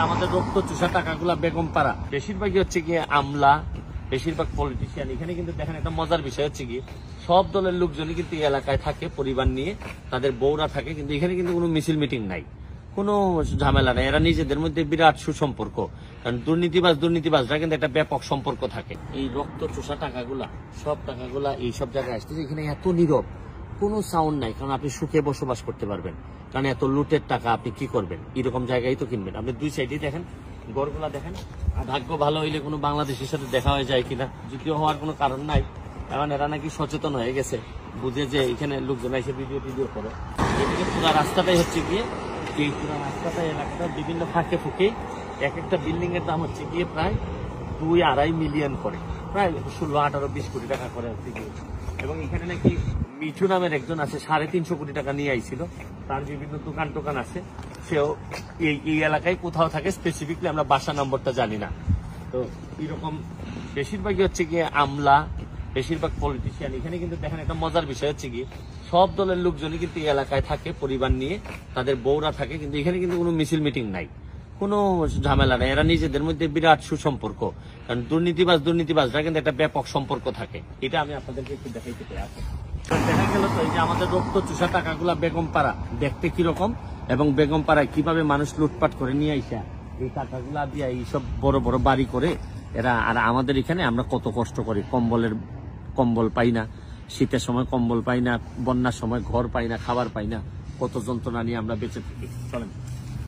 আমাদের রক্ত চুষা টাকাগুলা বেগমপাড়া বেশিরভাগই হচ্ছে গিয়ে আমলা, বেশিরভাগ পলিটিশিয়ান। এখানে কিন্তু দেখেন একটা মজার বিষয় হচ্ছে কি, সব দলের লোকজনই কিন্তু এই এলাকায় থাকে, পরিবার নিয়ে তাদের বউরা থাকে, কিন্তু এখানে কিন্তু কোনো মিছিল মিটিং নাই, কোনো ঝামেলা নাই। এরা নিজেদের মধ্যে বিরাট সুসম্পর্ক, কারণ দুর্নীতিবাজরা কিন্তু একটা ব্যাপক সম্পর্ক থাকে। এই রক্ত চুষা টাকাগুলা, সব টাকাগুলা এইসব জায়গায় আসতেছে। এখানে এত নীরব, কোনো সাউন্ড নাই, কারণ আপনি সুখে বসবাস করতে পারবেন। কারণ এত লুটের টাকা আপনি কি করবেন, এরকম জায়গায় তো কিনবেন। আপনি দুই সাইডে দেখেন, গড়গুলা দেখেন। ভাগ্য ভালো হইলে কোনো বাংলাদেশের সাথে দেখা হয়ে যায় কিনা, যদিও হওয়ার কোনো কারণ নাই। এখন এরা নাকি সচেতন হয়ে গেছে, বুঝে যে এখানে লোকজন এসে ভিডিও করে। এদিকে পুরো রাস্তাটাই হচ্ছে গিয়ে, এই পুরো রাস্তাটা এলাকাটা বিভিন্ন ফাঁকে ফুঁকে এক একটা বিল্ডিং এর দাম হচ্ছে গিয়ে প্রায় 2-2.5 মিলিয়ন করে, প্রায় 16-18-20 কোটি টাকা করে হচ্ছে গিয়ে। এবং এখানে নাকি মিঠু নামের একজন আছে, 350 কোটি টাকা নিয়ে আইছিল। তার বিভিন্ন দোকান আছে, সেও এই এলাকায় কোথাও থাকে, স্পেসিফিকলি আমরা বাসা নম্বরটা জানি না। তো এরকম বেশিরভাগই হচ্ছে গিয়ে আমলা, বেশিরভাগ পলিটিশিয়ান। এখানে কিন্তু দেখেন একটা মজার বিষয় হচ্ছে কি, সব দলের লোকজনই কিন্তু এই এলাকায় থাকে, পরিবার নিয়ে তাদের বউরা থাকে, কিন্তু এখানে কিন্তু কোনো মিছিল মিটিং নাই, কোনো ঝামেলা নাই। এরা নিজেদের মধ্যে বিরাট সুসম্পর্ক, কারণ দুর্নীতিবাজরা কিন্তু একটা ব্যাপক সম্পর্ক থাকে। এটা আমি আপনাদেরকে একটু দেখাইতে চাই। দেখা গেল তো এই যে আমাদের রক্ত চুষা টাকাগুলা বেগমপাড়া দেখতে কিরকম, এবং বেগমপাড়ায় কিভাবে মানুষ লুটপাট করে নিয়ে আইসা এই টাকাগুলা দিয়ে এইসব বড় বড় বাড়ি করে এরা। আর আমাদের এখানে আমরা কত কষ্ট করি, কম্বল পাই না, শীতের সময় কম্বল পাই না, বন্যার সময় ঘর পাই না, খাবার পাই না, কত যন্ত্রণা নিয়ে আমরা বেঁচে থাকি। চলেন।